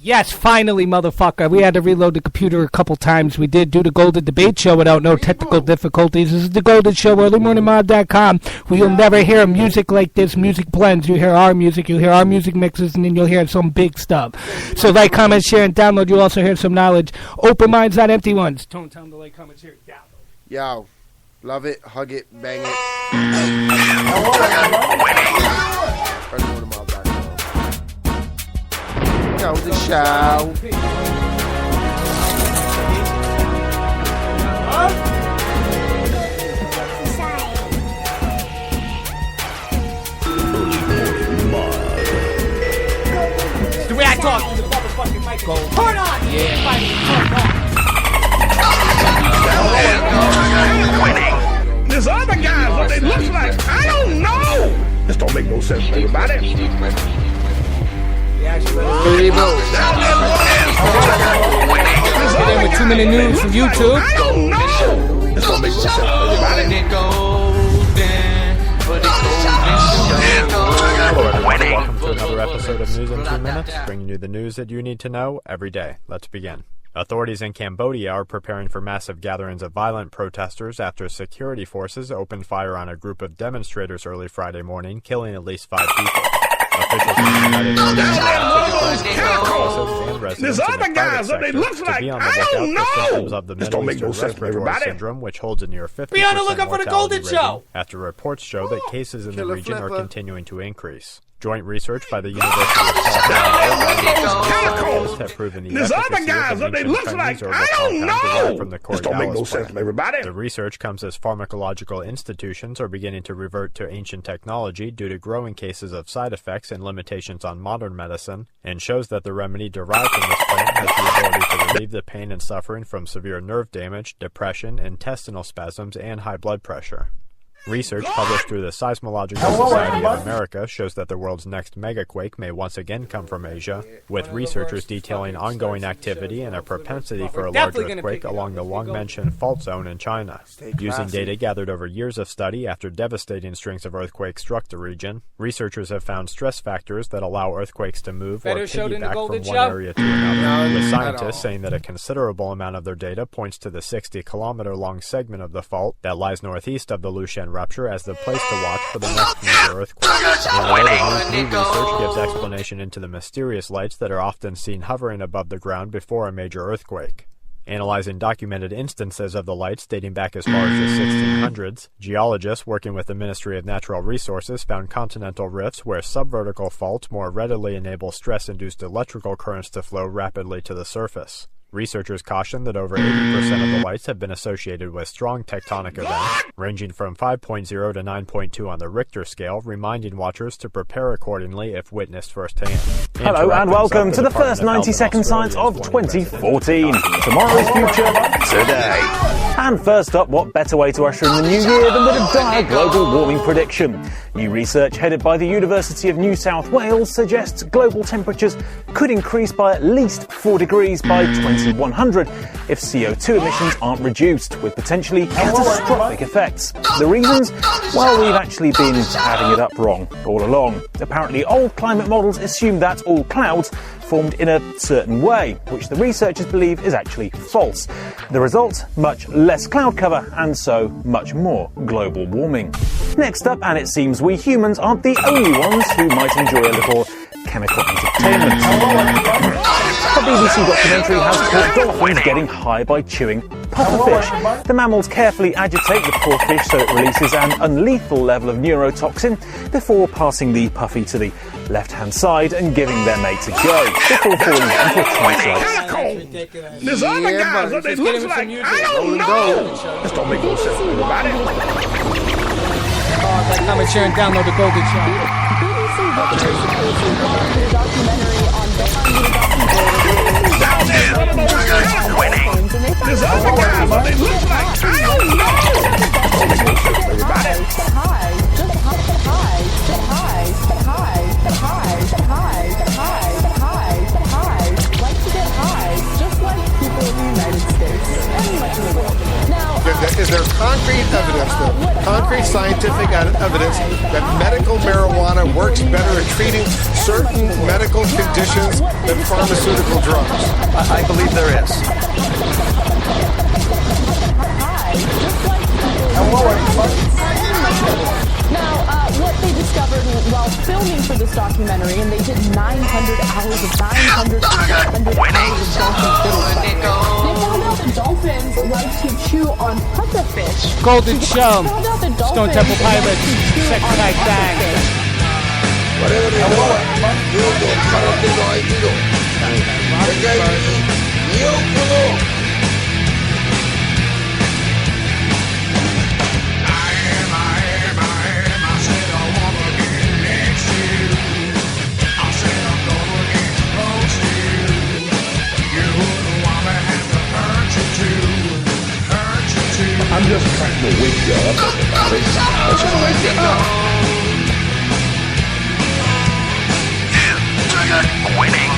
Yes, finally, motherfucker. We had to reload the computer a couple times. We did do the Golden Debate Show without no technical difficulties. This is the Golden Show, earlymorningmob.com, where you'll never hear music like this. Music blends. You hear our music, mixes, and then you'll hear some big stuff. So like, comment, share, and download. You'll also hear some knowledge. Open minds, not empty ones. Don't tell them to like, comment, share, download. Yo, love it, hug it, bang it. Golden Show. It's the way I talk to the motherfucking microphone. Turn on! Yeah. This other guy, what they look like, I don't know. This don't make no sense, everybody. With 2 minute news from YouTube. I don't know. This don't make no sense, everybody. Hello everyone, welcome to another episode of News in 2 Minutes, bringing you the news that you need to know every day. Let's begin. Authorities in Cambodia are preparing for massive gatherings of violent protesters after security forces opened fire on a group of demonstrators early Friday morning, killing at least 5 people. Officials in the United States and residents in the private sector to be on the lookout for symptoms of the Middle Eastern Respiratory Syndrome, which holds a near 50% Be on the lookout for the Golden Show! After reports show that cases in the region are continuing to increase. Joint research by the University of California have proven the efficacy of the ancient Chinese herbal compound derived from the Cordalis plant. The research comes as pharmacological institutions are beginning to revert to ancient technology due to growing cases of side effects and limitations on modern medicine, and shows that the remedy derived from this plant has the ability to relieve the pain and suffering from severe nerve damage, depression, intestinal spasms, and high blood pressure. Research published through the Seismological Society of America shows that the world's next megaquake may once again come from Asia, with researchers detailing ongoing activity and a propensity for a large earthquake along the long-mentioned fault zone in China. Using data gathered over years of study after devastating strings of earthquakes struck the region, researchers have found stress factors that allow earthquakes to move or piggyback from one area to another, with scientists saying that a considerable amount of their data points to the 60-kilometer-long segment of the fault that lies northeast of the Lushan rupture as the place to watch for the next major earthquake. New research gives explanation into the mysterious lights that are often seen hovering above the ground before a major earthquake. Analyzing documented instances of the lights dating back as far as the 1600s, geologists working with the Ministry of Natural Resources found continental rifts where subvertical faults more readily enable stress-induced electrical currents to flow rapidly to the surface. Researchers caution that over 80% of the lights have been associated with strong tectonic events, ranging from 5.0 to 9.2 on the Richter scale, reminding watchers to prepare accordingly if witnessed firsthand. Hello and welcome to the first 90-second science of 2014. Tomorrow's future, today. And first up, what better way to usher in the new year than with a dire global warming prediction? New research headed by the University of New South Wales suggests global temperatures could increase by at least 4 degrees by 2100 if CO2 emissions aren't reduced, with potentially catastrophic effects. The reasons? Well, we've actually been adding it up wrong all along. Apparently, old climate models assume that all clouds formed in a certain way, which the researchers believe is actually false. The result? Much less cloud cover, and so much more global warming. Next up, and it seems we humans aren't the only ones who might enjoy a little chemical entertainment. A BBC documentary has caught dolphins getting high by chewing pufferfish. The mammals carefully agitate the poor fish so it releases an unlethal level of neurotoxin before passing the puffy to the left-hand side and giving their mate a go, before falling into a trance. This other guy, what they look like, I don't know. This don't make no sense, everybody. Like, comment, share, and download the Golden Show. This other guy, what they look like, I don't know. Is there concrete evidence, concrete scientific evidence that medical marijuana works better at treating certain medical conditions than pharmaceutical drugs? I believe there is. Now, what they discovered while filming for this documentary, and they did 900 hours of dolphin fiddles. They found out that dolphins like to chew on pufferfish. Golden Show. Found out that Stone Temple Pilots. Sex Like Bang. I'm just trying to wake you up, everybody. I'm just trying to wake you up. Triggered. Winning.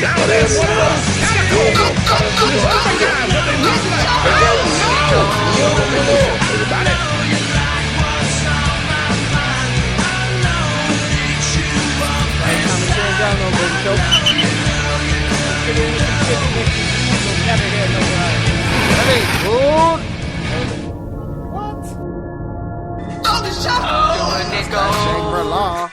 Now there's one of those There's other guys, what they look like. I don't know. Everybody. Shangri-La.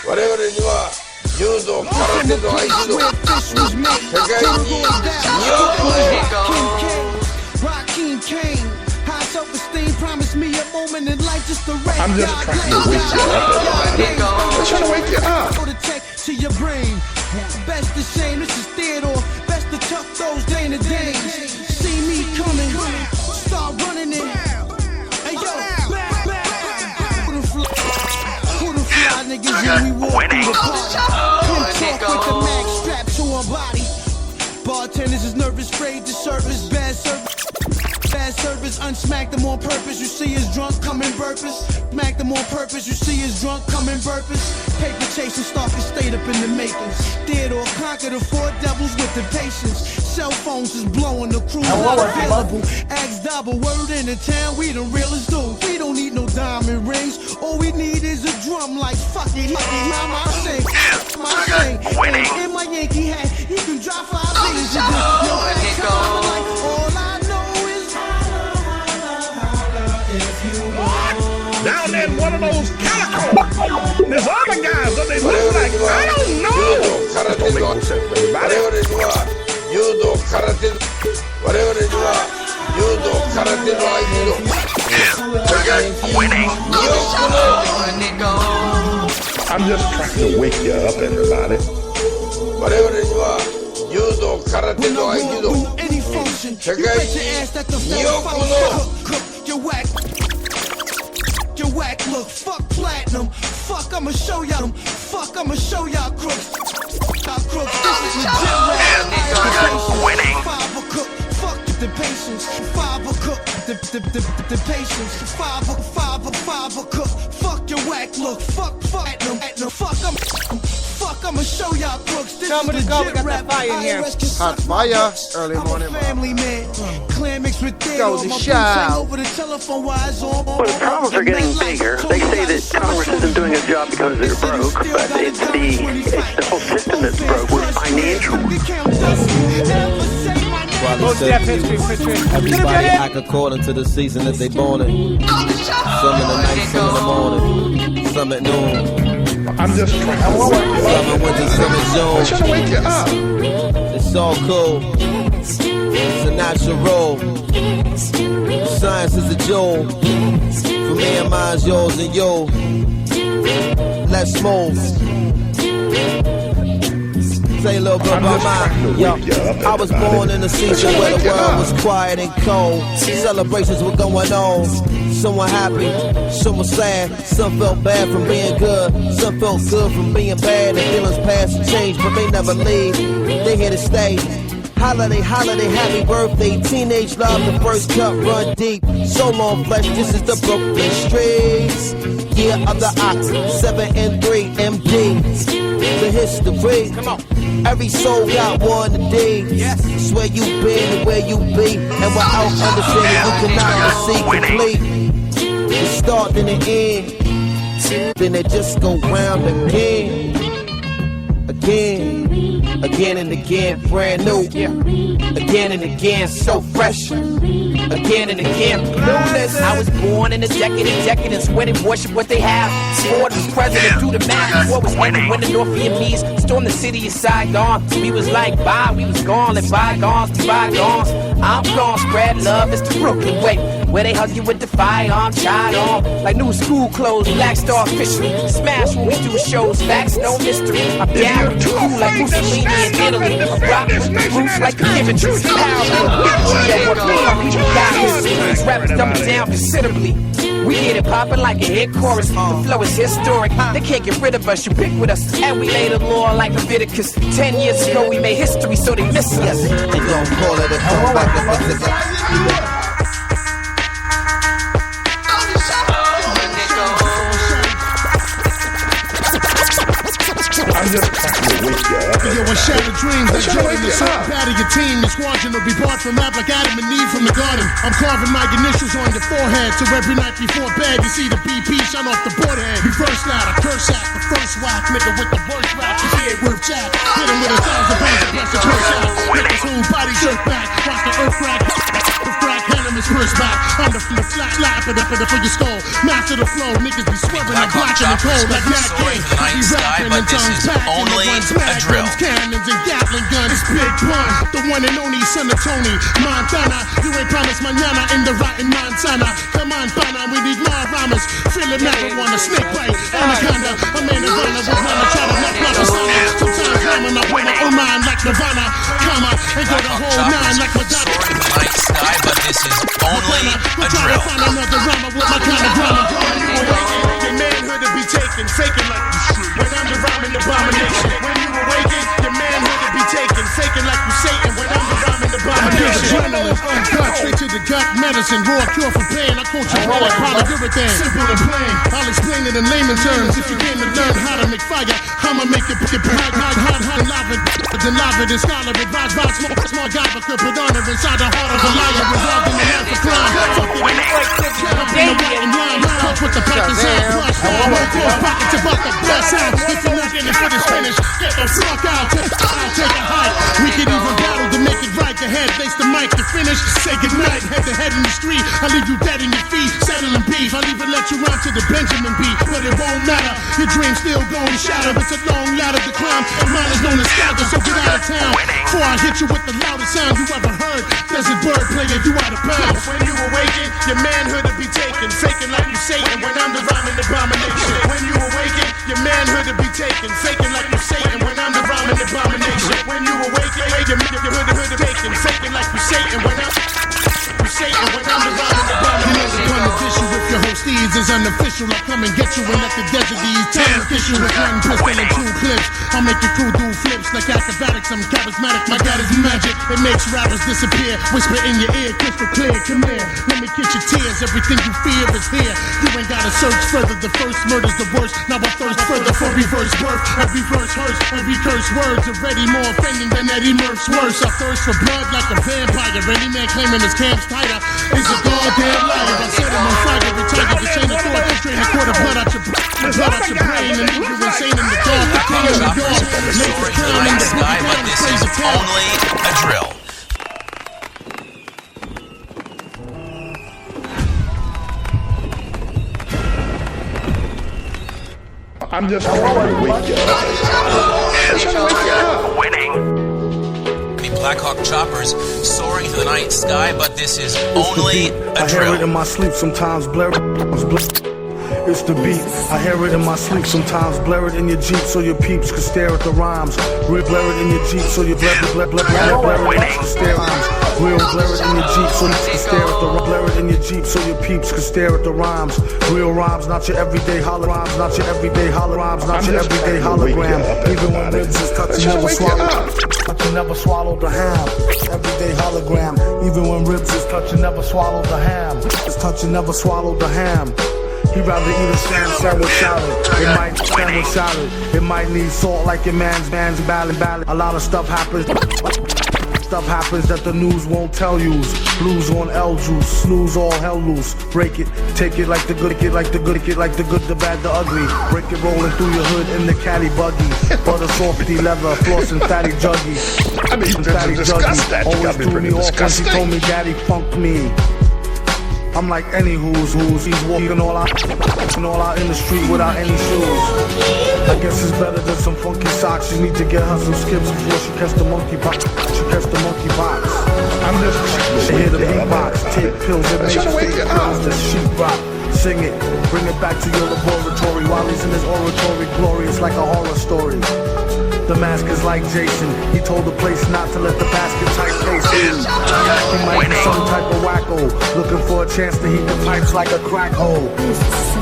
Whatever you are, judo, karate, do aikido. I'm just trying to wake you up, everybody. I'm trying to wake you up. To your brain, best to shame. This is Theodore. Best to tuck those day to day. See me coming, start running it. Hey yo, who the fly niggas when we walk through the party? Come talk with the mag strapped to our body. Bartenders is nervous, afraid to service, bad service. Bad service, unsmack them on purpose. You see his drunk coming burpers. Smack them on purpose. You see his drunk coming burpers. Paper chasing, stalking, stayed up in the makings. Theodore conquer the four devils with the patience. Cell phones is blowing, the crew not available. Axe double, word in the town, we the realest dude. We don't need no diamond rings. All we need is a drum like fuck it. Mama, I sing, my thing. In my Yankee hat, he can drop 5 things. All I down there in one of those calico. There's other guys, what they look like. I don't know. That don't make no sense, everybody. Whatever you are, judo, karate, whatever you are, judo, karate, do aikido. Winning. I'm just trying to wake you up, everybody. Whatever you are, judo, karate, do aikido. Any function, you bet your ass that the cook, your whack. Your whack look, fuck platinum. Fuck, I'ma show y'all them. Fuck, I'ma show y'all crooks. Y'all crooks, this is legit rap. Winning. Five a cook, fuck the patience. Five a cook, the patience. Five a cook, fuck your whack look. Fuck platinum. Fuck, I'ma show y'all crooks. This is legit rap. Hot fire, early morning. Family man, clan mixed with GoldenShow. over the telephone wires on. Well, the problems are getting bigger. They say that Congress isn't doing a job because they're broke, but it's the whole system that's broke. We're financial. Most deaf history, everybody act according to the season that they born in. Some in the night, some in the morning, some at noon. I'm just trying to wake you up. Summer, winter, summer, June. I'm trying to wake you up. It's all cool. It's a natural role. Science is a jewel. For me and mine's yours and you. Let's move. Say a little bit about mine. Yo, I was born in a season where the world was quiet and cold. Celebrations were going on. Some were happy, some were sad. Some felt bad from being good. Some felt good from being bad. And feelings pass and change, but they never leave. They here to stay. Holiday, holiday, happy birthday. Teenage love, the first cup, run deep. So long flesh, this is the Brooklyn streets. Year of the ox, 7 and 3 MD. The history. Come on. Every soul got one today. Yes. It's where you been and where you be. And without understanding, you cannot see complete. The start then the end. Then it just go round again. Again and again, brand new. Again and again, so fresh. Again and again, clueless. I was born in a decade of decadence, when it worship what they have. Ford was president, do the math. What was ending when the North Vietnamese stormed the city of Saigon. We was like bye, we was gone, let bygones be bygones. I'm gone, spread love, it's the Brooklyn way. Where they hug you with the firearm, tied on. Like new school clothes, black star officially. Smash when we do shows, facts, no mystery. I'm down, cool like Mussolini in Italy. I'm rocking with the roots like the giving truth. Powerful, that work for our people got history. These rappers double down considerably. We get it poppin' like a hit chorus. The flow is historic. They can't get rid of us, you pick with us. And we made a law like Leviticus. 10 years ago we made history, so they miss us. They gon' call it a comeback. Yo, I shatter dreams like Jordan the sun pad of your team. The squadron will be brought from rap like Adam and Eve from the garden. I'm carving my initials on your forehead, so every night before bed you see the BP shine off the board head. Reverse loud, I curse at the first whack, nigga with the worst rap. You ain't worth jack. Hit him with 1,000 pounds of pressure, curse out. Make his whole body jerk back. Watch the earth crack. Hand him his purse back. I'm the flat, slap it up for your skull. Master the flow, niggas be swerving and blocking the cold like Matt King. Be rapping and tongues back in the ones magnums, cannons and Gatling guns. It's Big Pun, the one and only son of Tony Montana. You ain't promised manana in the rotten Montana. Come on, Fana, we need more rhymes. Feeling marijuana, snake bite, anaconda. A man in runner with runner, try to knock my persona. Sometimes ramming up with my own mind like Nirvana. Comma, and go the whole nine like Madonna. Sky, but this is only a drill. Find another rhymer with my kind of drama. Your manhood to be taken, faking like you should. When I'm the rhyming abomination. When you awaken, your manhood to be taken, faking like you Satan. When I'm the rhyming abomination. Adrenaline, uncut, straight to the gut, medicine, raw cure for pain. I quote you raw, product, everything. Simple and plain. I'll explain it in layman terms. If you came to learn how to make fire, I'ma make it hot, lava, then lava, then scholar, advise, small guy, but could put on it inside the heart of a liar, resolved in the life of crime. Coach with the pockets on, flush, pockets about the best out. If you're not getting for this finish, get the fuck out. I'll take a hike. We can even battle to make it right. The head, face the mic to finish. Say goodnight, head to head in the street. I'll leave you dead in your feet, settling beef. I'll even let you run to the Benjamin beat, but it won't matter. Your dream's still going to shatter. It's a long ladder to climb. Mine is known as Scalper, so get out of town. Before I hit you with the loudest sound you ever heard. Desert bird playing you out of bounds. When you awaken, your manhood to be taken, faking like you Satan. When I'm the rhyming abomination. When you awaken, your manhood to be taken, faking like you Satan. When I'm the rhyming abomination. When you awaken, your manhood to be taken, faking like you Satan. When I'm Satan, when I'm the rhyming abomination. You know the pun issue with your host steeds is unofficial. I come and get you and let the desert these time kiss you with one pistol and 2 clips. I'll make your crew do flips like acrobatics. I'm charismatic, my God is magic. It makes rappers disappear. Whisper in your ear, crystal clear. Come here, let me get your tears. Everything you fear is here. You ain't gotta search further. The first murder's the worst. Now I thirst further for reverse birth. Every verse hurts, every curse words already more offending than Eddie Murph's worse. I thirst for blood like a vampire. Any man claiming his camp's tighter is a goddamn liar. I set him on fire every time you chain of thought. Drain a quart of blood out your brain and leave you insane in the dark. The king of New York. Soaring to the night sky, but this is only a drill. I'm just trying to wake you up. Winning. Black Hawk choppers soaring to the night sky, but this is only a drill. I hear it in my sleep, sometimes blur it. It's the beat. I hear it in my sleep, sometimes blur it in your Jeep so your peeps can stare at the rhymes. Blur it in your Jeep so you blur it can stare at rhymes. Real, blare it in your Jeep so you can stare at the blare it in your Jeep so your peeps can stare at the rhymes. Real rhymes, not your everyday holler rhymes, not your everyday holler rhymes, not your everyday hologram. Even when ribs is touch, you never swallow. Touch, you never swallow the ham. Everyday hologram. Even when ribs is touch, you never swallow the ham. It's touch, you never swallow the ham. He'd rather eat a sandwich salad. It might sandwich salad. It might need salt like your man's ballad. A lot of stuff happens. Stuff happens that the news won't tell you. Blues on L juice, snooze all hell loose. Break it, take it like the good, like the good, like the good, the bad, the ugly. Break it rolling through your hood in the caddy buggy. Butter softy leather, floss and fatty juggy. I mean, to discuss that, you gotta be pretty disgusting. She told me daddy funked me. I'm like any who's. He's walking all out in the street without any shoes. I guess it's better than some funky socks. You need to get her some skips before she catch the monkey box. I'm just she hit the beatbox. Take pills and make pills the sheetrock. Sing it, bring it back to your laboratory. While he's in his oratory, glorious like a horror story. The mask is like Jason. He told the place not to let the basket type face in. He might be some type of wacko, looking for a chance to heat the pipes like a crack hole.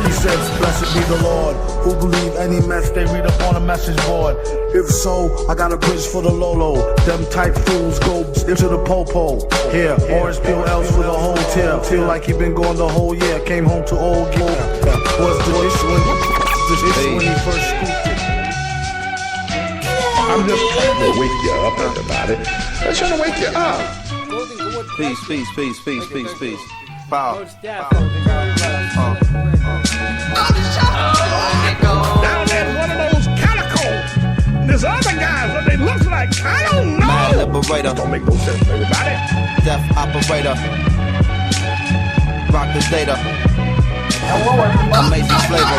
He said, blessed be the Lord, who believe any mess they read up on a message board. If so, I got a bridge for the Lolo. Them type fools go into the popo. Here, orange peel else with a whole tear. Feel like he been gone the whole year. Came home to old gear. Was this when he first scooped it? I'm just trying to wake you up, everybody. I'm trying to wake you up. Peace. Power. Down there's one of those calico. There's other guys, what they look like, I don't know. Man liberator. Don't make no sense, everybody. Death operator. Rock the data. Amazing flavor.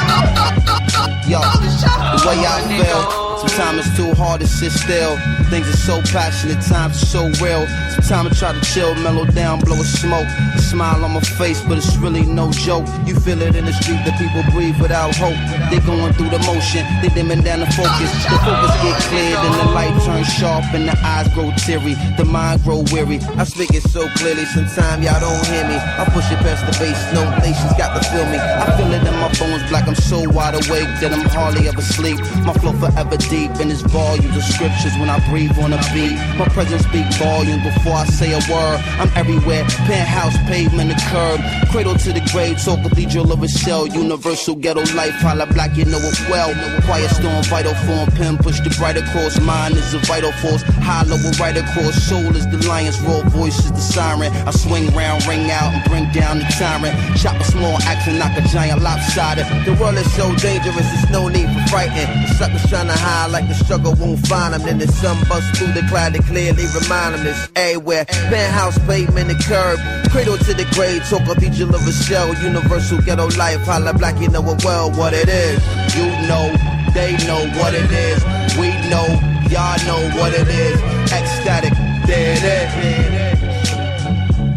Yo, the way I feel. Sometimes it's too hard to sit still. Things are so passionate, times are so real. Sometimes I try to chill, mellow down, blow a smoke. A smile on my face, but it's really no joke. You feel it in the street that people breathe without hope. They going through the motion, they dimming down the focus. The focus get cleared and the light turns sharp and the eyes grow teary. The mind grow weary. I speak it so clearly, sometimes y'all don't hear me. I push it past the base, no nations got to feel me. I feel it in my bones black, I'm so wide awake that I'm hardly ever sleep. My flow forever deep in this volumes of scriptures when I breathe on a beat. My presence speak volumes before I say a word. I'm everywhere, penthouse, pavement, the curb. Cradle to the grave, so cathedral of a shell. Universal ghetto life, holla black, you know it well. Quiet storm, vital form, pen push the brighter course. Mind is a vital force, hollow a right across. Soul is the lion's roar, voice is the siren. I swing round, ring out, and bring down the tyrant. Chop a small axe and knock a giant lopsided. The world is so dangerous, there's no need for frightened. The suckers trying to hide like the struggle won't find them. Then the sun bust through the cloud to clearly remind them it's everywhere. Penthouse, pavement, the curb. Cradle to the grave, talk cathedral of a shell. Universal ghetto life, holla black, you know it well what it is. You know, they know what it is. We know, y'all know what it is. Ecstatic, there it is.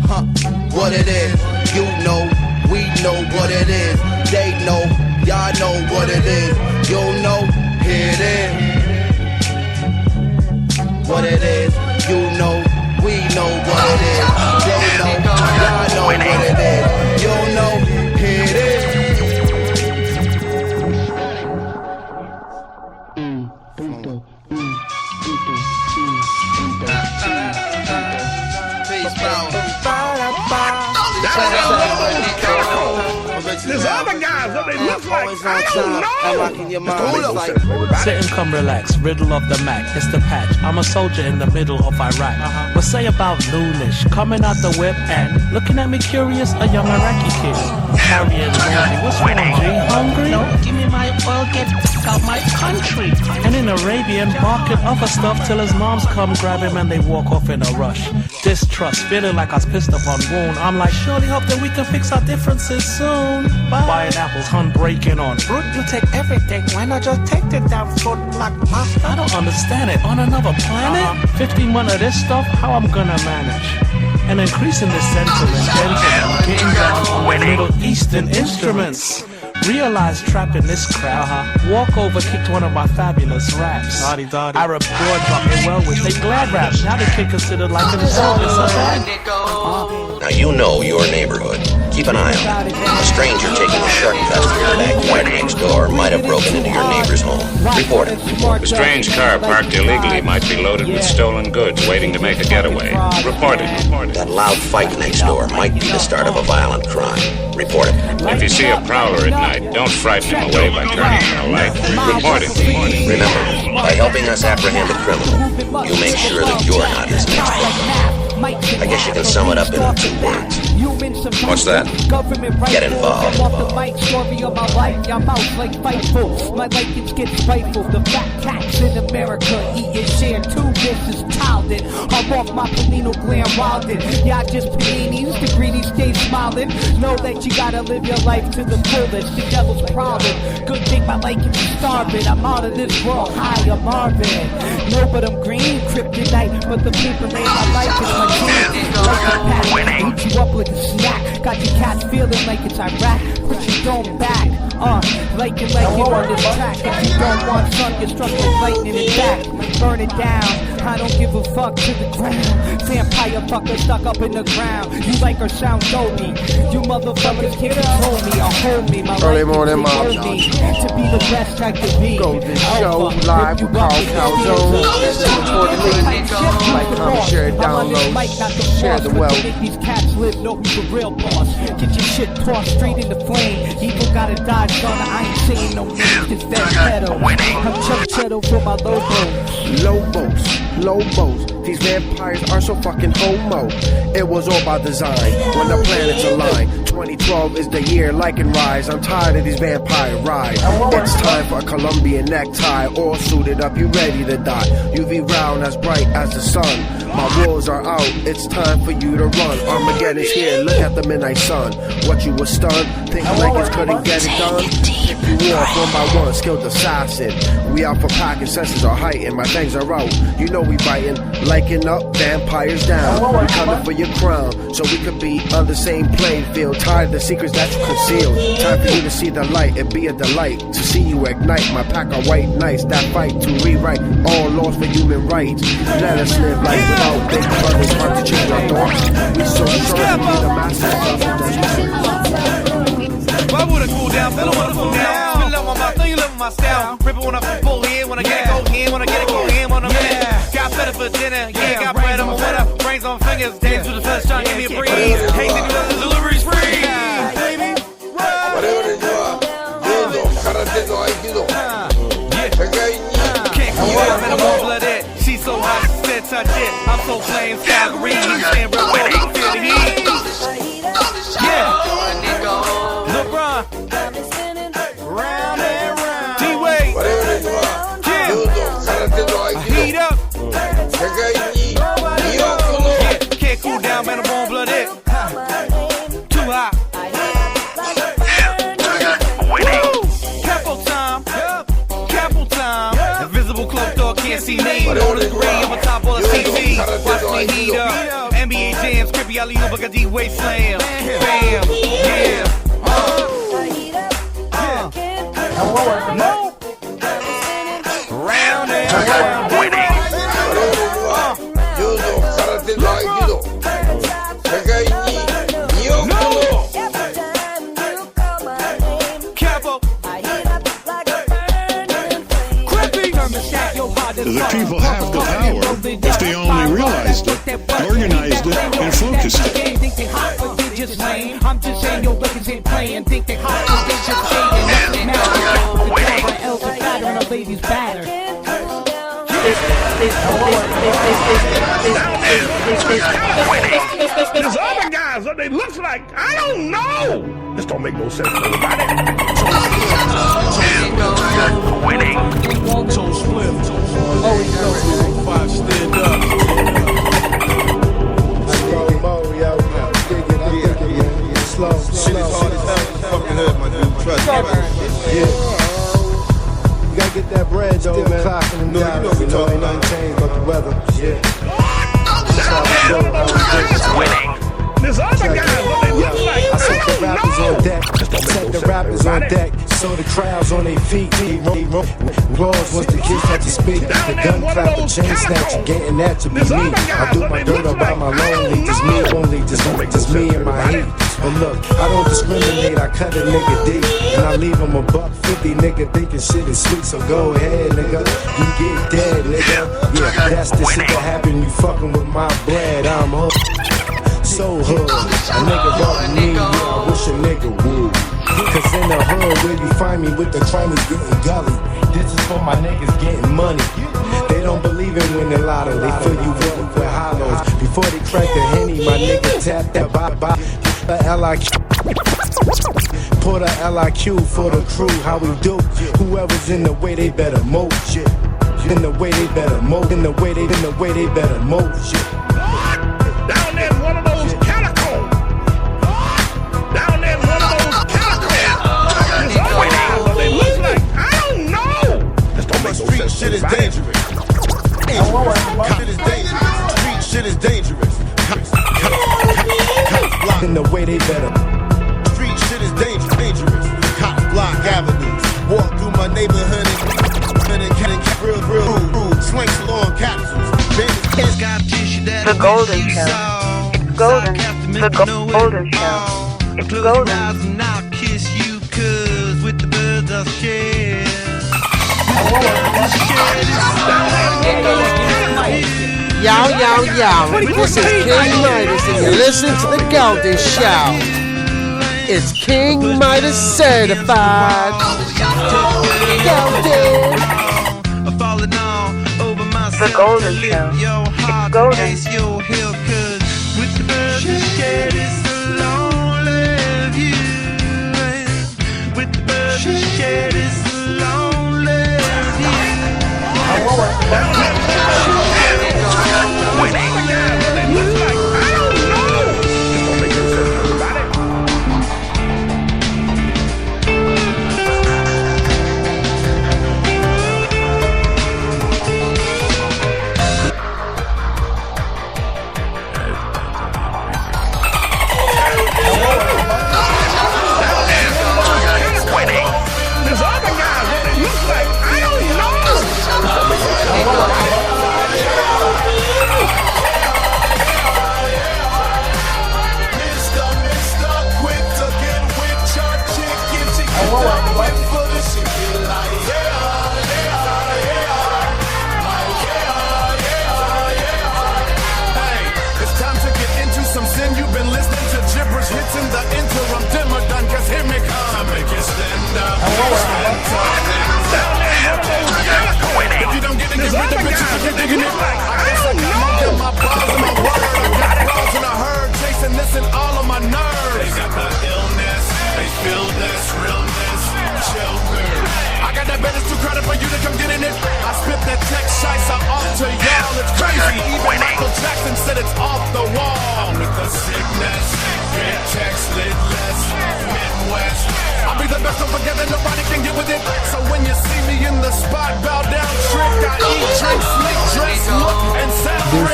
Huh, what it is. You know, we know what it is. They know, y'all know what it is. You know, here it is. What it is, you know, we know what it is. They know, y'all know what it is. You know, here it is. There's other guys, what they look like, I don't know. Sit and come relax, riddle of the Mac, it's the patch. I'm a soldier in the middle of Iraq. What say about noonish, coming out the whip and looking at me curious, a young Iraqi kid. Carrying laundry, what's wrong, G? Hungry? No, give me my oil, get out my country. And in Arabian, barking other stuff till his moms come grab him and they walk off in a rush. Distrust, feeling like I was pissed up on wound. I'm like, surely hope that we can fix our differences soon. Buying apples, hun breaking on fruit. You take everything, why not just take the damn fruit like pasta? I don't understand it. On another planet? 15 months of this stuff, how I'm gonna manage? And increasing this sentiment, gentlemen, getting down on the Middle Eastern instruments. Realized trapped in this crowd. Walk over, kicked one of my fabulous raps. Arab broad drop it well with they glad raps. Now they can consider like themselves. Now you know your neighborhood. Keep an eye on it. A stranger taking a shortcut through the backyard next door might have broken into your neighbor's home. Report it. A strange car parked illegally might be loaded with stolen goods waiting to make a getaway. Report it. That loud fight next door might be the start of a violent crime. Report it. If you see a prowler at night, don't frighten him away by turning on a light. Report it. Remember, by helping us apprehend a criminal, you make sure that you're not his next victim. I guess you can sum it up in 2 words. What's that? Get involved. My mouth like fightful. My lichens get spiteful. The fat cats in America eating share 2 dishes childed. I'm off my Panino glam wilded. Y'all just paninis, the greedy stay smiling. Know that you gotta live your life to the fullest. The devil's problem. Good thing my lichens is starving. I'm out of this world. Hi, I'm Marvin. No, but I'm green, kryptonite. But the paper made my life is my dream. Like a pack, eat you up like a snack. Got your cat feeling like it's Iraq. Put your dome back. Like it on this track. If you don't want sun, you're struck with lightning and back. Burn it down. I don't give a fuck to the ground. Vampire fucker stuck up in the ground. You like or sound dopey. You motherfuckers can't control me or hold me. My early morning mom to be the best I could be. GoldenShow live with Carl Calzone. Like, comment, share, download, share the wealth. These cats live, know who's the real boss. Get your shit tossed straight in the flame. Evil gotta die, son. I ain't saying no names. It's that pedo. I'm Chuck Cheddar for my Lobos. These vampires are so fucking homo. It was all by design when the planets align. 2012 is the year lichen rise. I'm tired of these vampire rides. It's time for a Colombian necktie. All suited up, you ready to die. UV round as bright as the sun. My wolves are out, it's time for you to run. Armageddon's here, look at the midnight sun. What you was stunned, thinking like it couldn't get it done. Pick you off one by one, skilled assassin. We out for packing, senses are heightened, my fangs are out. You know we biting, liking up, vampires down. We coming for your crown, so we could be on the same playing field. Tired of the secrets that you conceal. Time for you to see the light, it be a delight to see you ignite. My pack of white knights that fight to rewrite all laws for human rights. Let us live life without big brothers, hard to change our thoughts. We so strong, we the masters of Why would I cool down? Feel wanna cool down. Spit up my mouth, know you love my style. Rip it when I pull here, when I get it go here, when I get it go here, when I'm in. Got better for dinner, yeah, got bread on my winner. Brains on fingers, dance to the first time, give me a breeze. Hey, think the delivery's free. Baby, can't cool down, man, I'm all blooded. She's so hot, she said touch it. I'm so flame, sky green, stand real close, you feel the heat. Yeah. LeBron. Round and round. D-Wade. Kim. Heat up. Yeah. Can't cool down, man, I'm warm-blooded. Too hot. Capo time. Capo time. Invisible cloak dog can't see me. On the screen, I'm on top of the TV. Watch me heat up. NBA jams, Crippy alley-oop, I got D-Wade slam. Bam. Yeah. Round and round. Winning. The people have the power if they only realized it, organized it, and focused it. I'm just saying your records ain't playing. Think they hot, they just saying. Now ladies batter. There's other guys that they look like. I don't know. This don't make no sense to anybody. Winning. So slim. Oh, he goes 5 stand up. Slow. Shit is hard as hell. Fucking hood, my dude. Trust me. Yeah. You gotta get that bread, though, still man. Clocking them down. You know ain't nothing changed but the weather. Yeah. Winning. There's other guys, what they look like. I said the rappers on deck. Set the rappers on deck, so the crowds on their feet. Rolls once the kids start to speak. The gun clap, the chain snatch, getting that to be me. I do my dirt about my lonely, just me only, just me and my heat. But look, I don't discriminate, I cut a nigga deep, and I leave him $150, nigga, thinking shit is sweet. So go ahead, nigga, you get dead, nigga. Yeah, that's the shit that happen, you fucking with my bread. I'm hood, so hood. A nigga brought me, yeah, I wish a nigga would. Cause in the hood where you find me with the crime is getting gully. This is for my niggas getting money. They don't believe in winning lotto, they fill you up with hollows. Before they crack the Henny, my nigga tap that bye-bye. LIQ. Put a LIQ for the crew, how we do. Whoever's in the way, they better move shit. In the way they better move. In the way they better move shit. Down there in one of those catacombs. Down there in one of those catacombs. They look like, I don't know. This don't make no sense. Shit is dangerous. Shit is dangerous. Street shit is dangerous. In the way they better. Street shit is dangerous. Cops block avenues. Walk through my neighborhood and get real rude. Slinks along capsules. The Golden Show. It's golden. The Golden Show. It's golden. I'll kiss you 'cause with the birds I'll share. Yo, yo, yo, this is King Midas and you listen to The Golden Show. It's King Midas certified. Golden. The Golden Show. It's golden. With the birds I share this lonely view. With the birds I share this lonely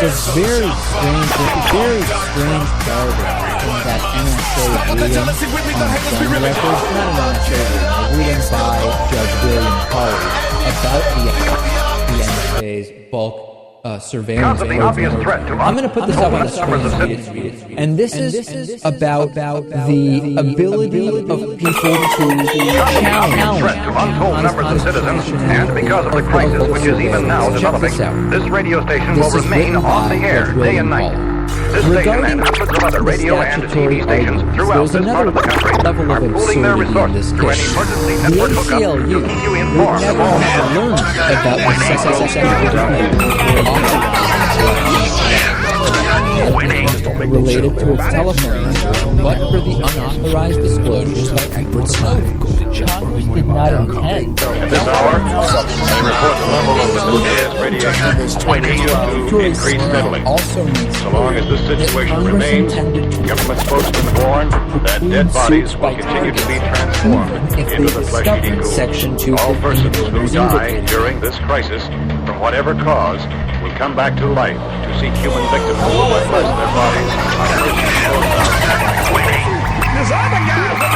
There's a very strange paragraph in that NSA reading on gun records, not an NSA reading, a reading by Judge William Colley about the NSA's bulk surveillance program. I'm going to put this up on the screen. And this is about the ability of people to challenge threat to untold numbers of citizens, and because of the crisis which is even now developing, this radio station will remain on the air day and night. This station and hundreds of other radio and TV stations throughout this part of the country are pooling their resources to an emergency network hookup to keep you informed of all news. About related to its telephone number, but for the unauthorized disclosures by Edward Snowden. Congress did not intend. At this hour, they report the level of the nuclear radiation is continuing to increase steadily. So long as this situation remains, government spokesmen warn that dead bodies will continue to be transformed into the flesh-eating ghouls. All persons who die during this crisis, from whatever cause, will come back to life to seek human victims who will bless their bodies. There's other guys